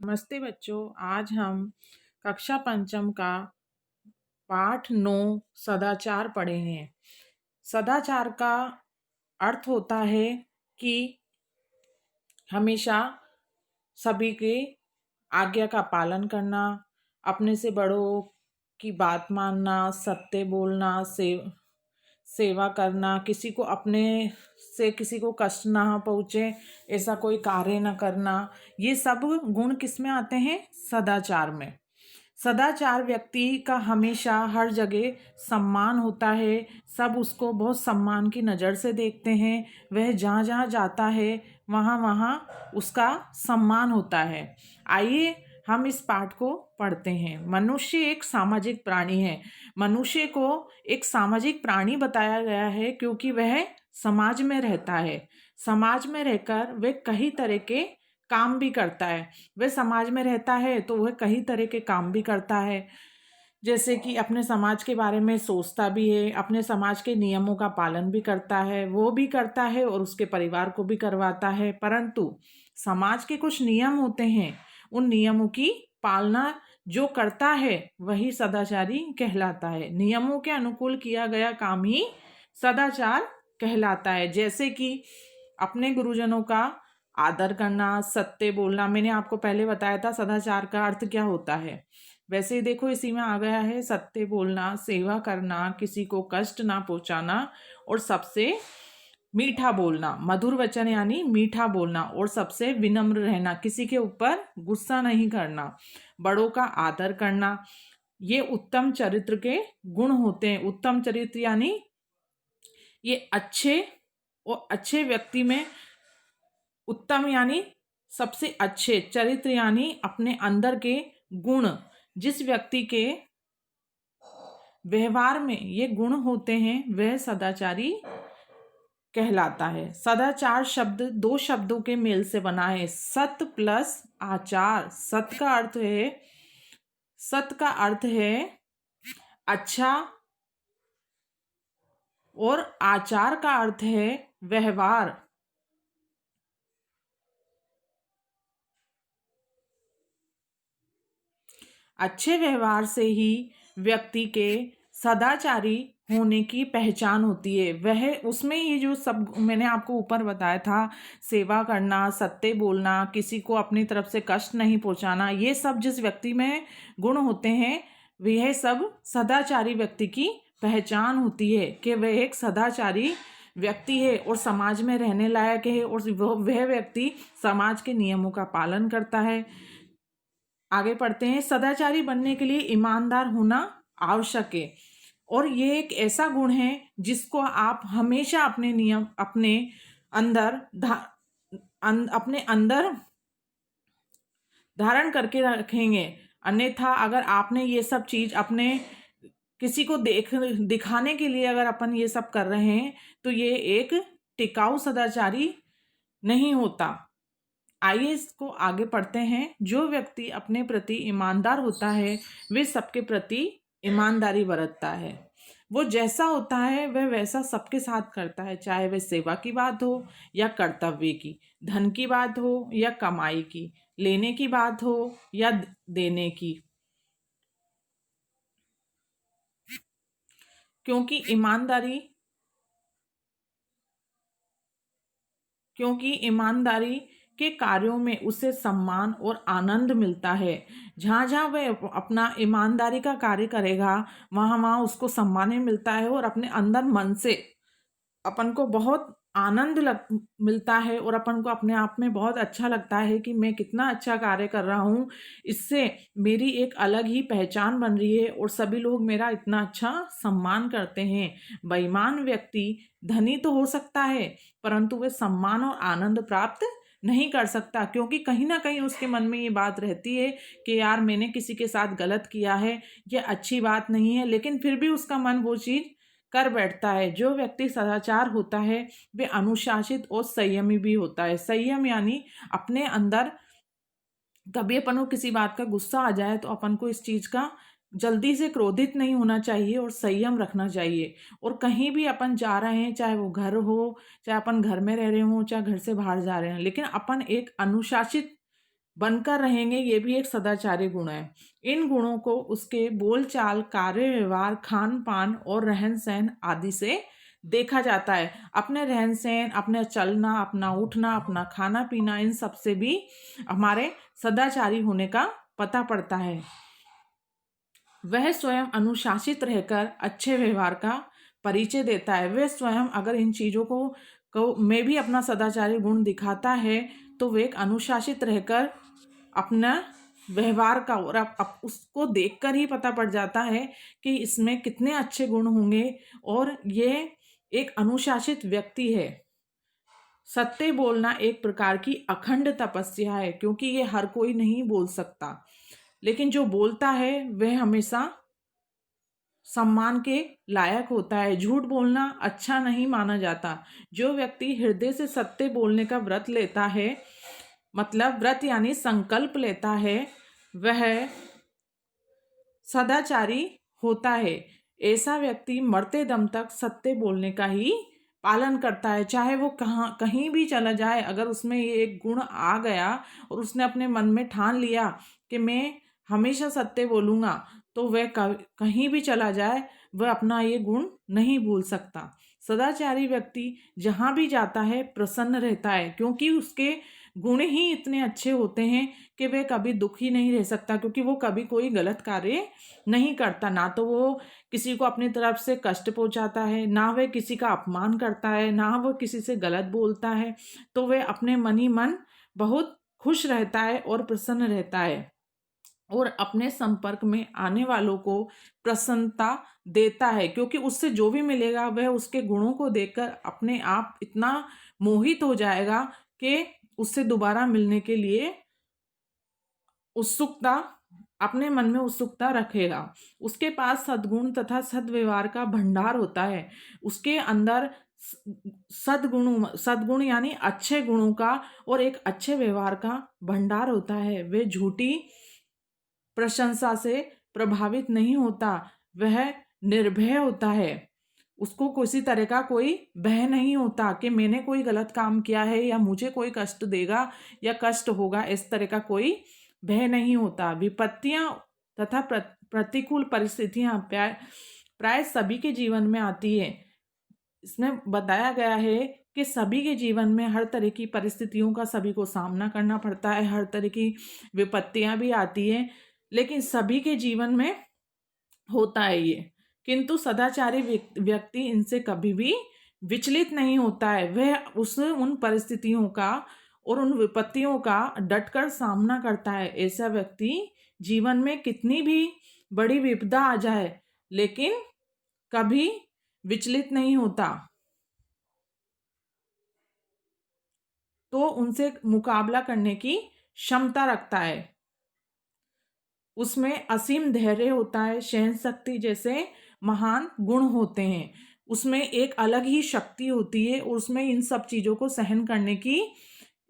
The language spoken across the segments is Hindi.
नमस्ते बच्चों। आज हम कक्षा पंचम का पाठ 9 सदाचार पढ़े हैं। सदाचार का अर्थ होता है कि हमेशा सभी के आज्ञा का पालन करना, अपने से बड़ों की बात मानना, सत्य बोलना, सेवा करना, किसी को अपने से किसी को कष्ट ना पहुँचे ऐसा कोई कार्य ना करना। ये सब गुण किस में आते हैं? सदाचार में। सदाचार व्यक्ति का हमेशा हर जगह सम्मान होता है। सब उसको बहुत सम्मान की नज़र से देखते हैं। वह जहाँ जहाँ जाता है वहाँ वहाँ उसका सम्मान होता है। आइए हम इस पाठ को पढ़ते हैं। मनुष्य एक सामाजिक प्राणी है। मनुष्य को एक सामाजिक प्राणी बताया गया है क्योंकि वह समाज में रहता है। समाज में रहकर वह कई तरह के काम भी करता है। वह समाज में रहता है तो वह कई तरह के काम भी करता है, जैसे कि अपने समाज के बारे में सोचता भी है, अपने समाज के नियमों का पालन भी करता है, वो भी करता है और उसके परिवार को भी करवाता है। परंतु समाज के कुछ नियम होते हैं, उन नियमों की पालना जो करता है वही सदाचारी कहलाता है। नियमों के अनुकूल किया गया काम ही सदाचार कहलाता है। जैसे कि अपने गुरुजनों का आदर करना, सत्य बोलना। मैंने आपको पहले बताया था सदाचार का अर्थ क्या होता है। वैसे ही देखो इसी में आ गया है सत्य बोलना, सेवा करना, किसी को कष्ट ना पहुंचाना और सबसे मीठा बोलना। मधुर वचन यानी मीठा बोलना और सबसे विनम्र रहना, किसी के ऊपर गुस्सा नहीं करना, बड़ों का आदर करना। ये उत्तम चरित्र के गुण होते हैं। उत्तम चरित्र यानी ये अच्छे और अच्छे व्यक्ति में उत्तम यानी सबसे अच्छे, चरित्र यानी अपने अंदर के गुण। जिस व्यक्ति के व्यवहार में ये गुण होते हैं वह सदाचारी कहलाता है। सदाचार शब्द दो शब्दों के मेल से बना है, सत प्लस आचार। सत का अर्थ है अच्छा और आचार का अर्थ है व्यवहार। अच्छे व्यवहार से ही व्यक्ति के सदाचारी होने की पहचान होती है। वह उसमें ये जो सब मैंने आपको ऊपर बताया था, सेवा करना, सत्य बोलना, किसी को अपनी तरफ से कष्ट नहीं पहुंचाना, ये सब जिस व्यक्ति में गुण होते हैं वह सब सदाचारी व्यक्ति की पहचान होती है कि वह एक सदाचारी व्यक्ति है और समाज में रहने लायक है और वह व्यक्ति समाज के नियमों का पालन करता है। आगे पढ़ते हैं। सदाचारी बनने के लिए ईमानदार होना आवश्यक है और ये एक ऐसा गुण है जिसको आप हमेशा अपने अंदर धारण करके रखेंगे। अन्यथा अगर आपने ये सब चीज अपने किसी को दिखाने के लिए अगर अपन ये सब कर रहे हैं तो ये एक टिकाऊ सदाचारी नहीं होता। आइए इसको आगे पढ़ते हैं। जो व्यक्ति अपने प्रति ईमानदार होता है वे सबके प्रति ईमानदारी बरतता है। वो जैसा होता है वह वैसा सबके साथ करता है, चाहे वह सेवा की बात हो या कर्तव्य की, धन की बात हो या कमाई की, लेने की बात हो या देने की। क्योंकि ईमानदारी के कार्यों में उसे सम्मान और आनंद मिलता है। जहाँ जहाँ वह अपना ईमानदारी का कार्य करेगा वहाँ वहाँ उसको सम्मान मिलता है और अपने अंदर मन से अपन को बहुत आनंद मिलता है और अपन को अपने आप में बहुत अच्छा लगता है कि मैं कितना अच्छा कार्य कर रहा हूँ। इससे मेरी एक अलग ही पहचान बन रही है और सभी लोग मेरा इतना अच्छा सम्मान करते हैं। बेईमान व्यक्ति धनी तो हो सकता है परंतु वह सम्मान और आनंद प्राप्त नहीं कर सकता, क्योंकि कहीं ना कहीं उसके मन में ये बात रहती है कि यार मैंने किसी के साथ गलत किया है, ये अच्छी बात नहीं है, लेकिन फिर भी उसका मन वो चीज़ कर बैठता है। जो व्यक्ति सदाचार होता है वे अनुशासित और संयमी भी होता है। संयम यानी अपने अंदर कभी अपन को किसी बात का गुस्सा आ जाए तो अपन को इस चीज़ का जल्दी से क्रोधित नहीं होना चाहिए और संयम रखना चाहिए। और कहीं भी अपन जा रहे हैं, चाहे वो घर हो, चाहे अपन घर में रह रहे हों, चाहे घर से बाहर जा रहे हैं, लेकिन अपन एक अनुशासित बनकर रहेंगे, ये भी एक सदाचारी गुण है। इन गुणों को उसके बोलचाल, कार्य व्यवहार, खान पान और रहन सहन आदि से देखा जाता है। अपने रहन सहन, अपने चलना, अपना उठना, अपना खाना पीना, इन सब से भी हमारे सदाचारी होने का पता पड़ता है। वह स्वयं अनुशासित रहकर अच्छे व्यवहार का परिचय देता है। वह स्वयं अगर इन चीज़ों को में भी अपना सदाचारी गुण दिखाता है तो वह एक अनुशासित रहकर अपना व्यवहार का, और अब उसको देखकर ही पता पड़ जाता है कि इसमें कितने अच्छे गुण होंगे और ये एक अनुशासित व्यक्ति है। सत्य बोलना एक प्रकार की अखंड तपस्या है, क्योंकि ये हर कोई नहीं बोल सकता, लेकिन जो बोलता है वह हमेशा सम्मान के लायक होता है। झूठ बोलना अच्छा नहीं माना जाता। जो व्यक्ति हृदय से सत्य बोलने का व्रत लेता है, मतलब व्रत यानी संकल्प लेता है, वह सदाचारी होता है। ऐसा व्यक्ति मरते दम तक सत्य बोलने का ही पालन करता है, चाहे वो कहीं भी चला जाए। अगर उसमें ये एक गुण आ गया और उसने अपने मन में ठान लिया कि मैं हमेशा सत्य बोलूँगा, तो वह कहीं भी चला जाए वह अपना ये गुण नहीं भूल सकता। सदाचारी व्यक्ति जहाँ भी जाता है प्रसन्न रहता है, क्योंकि उसके गुण ही इतने अच्छे होते हैं कि वह कभी दुखी नहीं रह सकता, क्योंकि वो कभी कोई गलत कार्य नहीं करता। ना तो वो किसी को अपनी तरफ से कष्ट पहुंचाता है, ना वह किसी का अपमान करता है, ना वह किसी से गलत बोलता है। तो वह अपने मन ही मन बहुत खुश रहता है और प्रसन्न रहता है, और अपने संपर्क में आने वालों को प्रसन्नता देता है, क्योंकि उससे जो भी मिलेगा वह उसके गुणों को देखकर अपने आप इतना मोहित हो जाएगा कि उससे दोबारा मिलने के लिए उत्सुकता, अपने मन में उत्सुकता रखेगा। उसके पास सद्गुण तथा सद्व्यवहार का भंडार होता है। उसके अंदर सद्गुण यानी अच्छे गुणों का और एक अच्छे व्यवहार का भंडार होता है। वे झूठी प्रशंसा से प्रभावित नहीं होता, वह निर्भय होता है। उसको किसी तरह का कोई भय नहीं होता कि मैंने कोई गलत काम किया है या मुझे कोई कष्ट देगा या कष्ट होगा, इस तरह का कोई भय नहीं होता। विपत्तियां तथा प्रतिकूल परिस्थितियां प्राय सभी के जीवन में आती है। इसमें बताया गया है कि सभी के जीवन में हर तरह की परिस्थितियों का सभी को सामना करना पड़ता है, हर तरह की विपत्तियां भी आती हैं, लेकिन सभी के जीवन में होता है ये। किंतु सदाचारी व्यक्ति इनसे कभी भी विचलित नहीं होता है। वह उन परिस्थितियों का और उन विपत्तियों का डटकर सामना करता है। ऐसा व्यक्ति जीवन में कितनी भी बड़ी विपदा आ जाए लेकिन कभी विचलित नहीं होता, तो उनसे मुकाबला करने की क्षमता रखता है। उसमें असीम धैर्य होता है, सहन शक्ति जैसे महान गुण होते हैं। उसमें एक अलग ही शक्ति होती है और उसमें इन सब चीज़ों को सहन करने की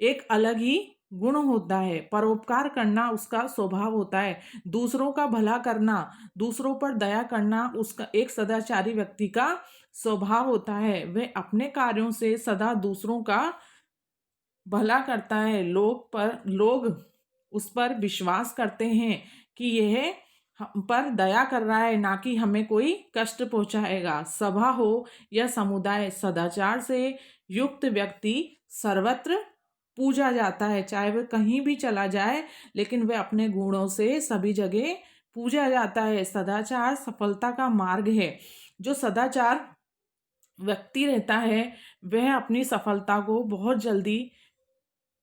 एक अलग ही गुण होता है। परोपकार करना उसका स्वभाव होता है। दूसरों का भला करना, दूसरों पर दया करना उसका एक सदाचारी व्यक्ति का स्वभाव होता है। वह अपने कार्यों से सदा दूसरों का भला करता है। लोग उस पर विश्वास करते हैं कि यह हम पर दया कर रहा है, ना कि हमें कोई कष्ट पहुंचाएगा। सभा हो या समुदाय, सदाचार से युक्त व्यक्ति सर्वत्र पूजा जाता है। चाहे वह कहीं भी चला जाए, लेकिन वह अपने गुणों से सभी जगह पूजा जाता है। सदाचार सफलता का मार्ग है। जो सदाचार व्यक्ति रहता है वह अपनी सफलता को बहुत जल्दी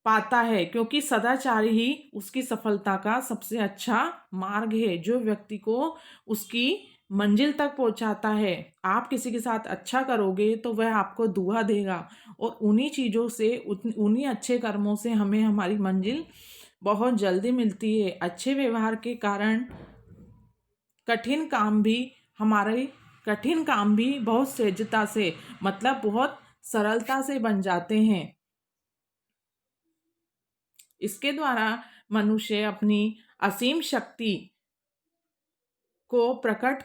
पाता है, क्योंकि सदाचार ही उसकी सफलता का सबसे अच्छा मार्ग है, जो व्यक्ति को उसकी मंजिल तक पहुंचाता है। आप किसी के साथ अच्छा करोगे तो वह आपको दुआ देगा, और उन्हीं चीज़ों से, उन्हीं अच्छे कर्मों से हमें हमारी मंजिल बहुत जल्दी मिलती है। अच्छे व्यवहार के कारण कठिन काम भी बहुत सहजता से, मतलब बहुत सरलता से बन जाते हैं। इसके द्वारा मनुष्य अपनी असीम शक्ति को प्रकट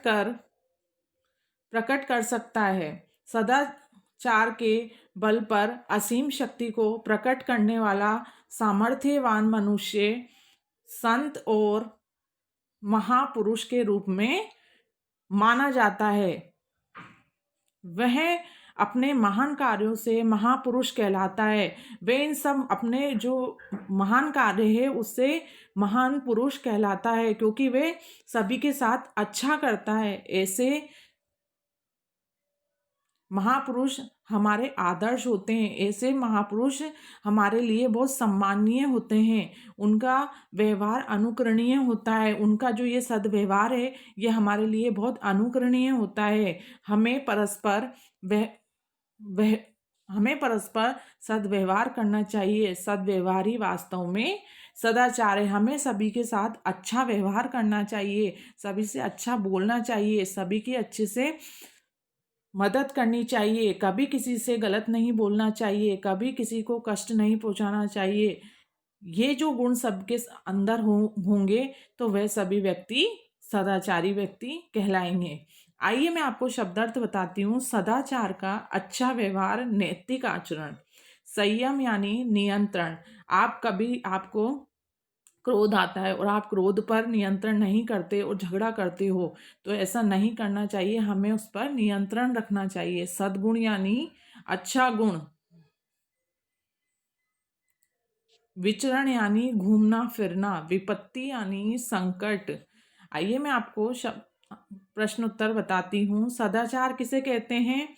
कर सकता है। सदाचार के बल पर असीम शक्ति को प्रकट करने वाला सामर्थ्यवान मनुष्य संत और महापुरुष के रूप में माना जाता है। वह अपने महान कार्यों से महापुरुष कहलाता है। वे इन सब अपने जो महान कार्य है उससे महान पुरुष कहलाता है, क्योंकि वे सभी के साथ अच्छा करता है। ऐसे महापुरुष हमारे आदर्श होते हैं। ऐसे महापुरुष हमारे लिए बहुत सम्माननीय होते हैं। उनका व्यवहार अनुकरणीय होता है। उनका जो ये सद्व्यवहार है ये हमारे लिए बहुत अनुकरणीय होता है। हमें परस्पर वह वह हमें परस्पर सद्व्यवहार करना चाहिए। सद्व्यवहार ही वास्तव में सदाचार है। हमें सभी के साथ अच्छा व्यवहार करना चाहिए, सभी से अच्छा बोलना चाहिए, सभी की अच्छे से मदद करनी चाहिए, कभी किसी से गलत नहीं बोलना चाहिए, कभी किसी को कष्ट नहीं पहुंचाना चाहिए। ये जो गुण सबके अंदर होंगे तो वह सभी व्यक्ति सदाचारी व्यक्ति कहलाएंगे। आइए मैं आपको शब्दार्थ बताती हूँ। सदाचार का अच्छा व्यवहार, नैतिक आचरण। संयम यानी नियंत्रण। आपको क्रोध आता है और आप क्रोध पर नियंत्रण नहीं करते और झगड़ा करते हो, तो ऐसा नहीं करना चाहिए। हमें उस पर नियंत्रण रखना चाहिए। सद्गुण यानी अच्छा गुण। विचरण यानी घूमना फिरना। विपत्ति यानी संकट। आइए मैं आपको प्रश्न उत्तर बताती हूँ। सदाचार किसे कहते हैं?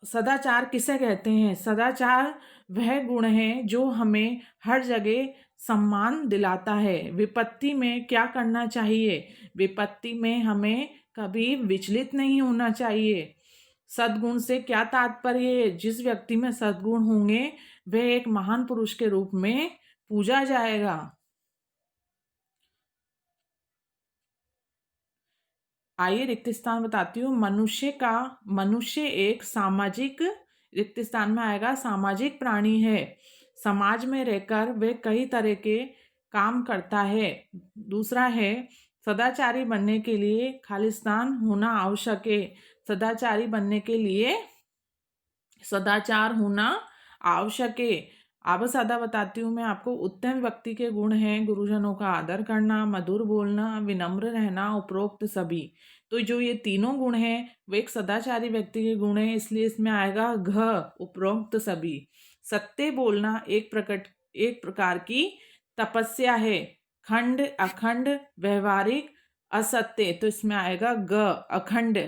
सदाचार किसे कहते हैं? सदाचार वह गुण है जो हमें हर जगह सम्मान दिलाता है। विपत्ति में क्या करना चाहिए? विपत्ति में हमें कभी विचलित नहीं होना चाहिए। सद्गुण से क्या तात्पर्य है? जिस व्यक्ति में सद्गुण होंगे वह एक महान पुरुष के रूप में पूजा जाएगा। आइए रिक्त स्थान बताती हूँ। मनुष्य एक सामाजिक, रिक्त स्थान में आएगा सामाजिक प्राणी है। समाज में रहकर वे कई तरह के काम करता है। दूसरा है सदाचारी बनने के लिए खालिस्तान होना आवश्यक है। सदाचारी बनने के लिए सदाचार होना आवश्यक है। अब सादा बताती हूँ मैं आपको। उत्तम व्यक्ति के गुण हैं गुरुजनों का आदर करना, मधुर बोलना, विनम्र रहना, उपरोक्त सभी। तो जो ये तीनों गुण हैं वो एक सदाचारी व्यक्ति के गुण हैं, इसलिए इसमें आएगा घ, उपरोक्त सभी। सत्य बोलना एक प्रकार की तपस्या है। खंड, अखंड, व्यवहारिक, असत्य, तो इसमें आएगा ग, अखंड।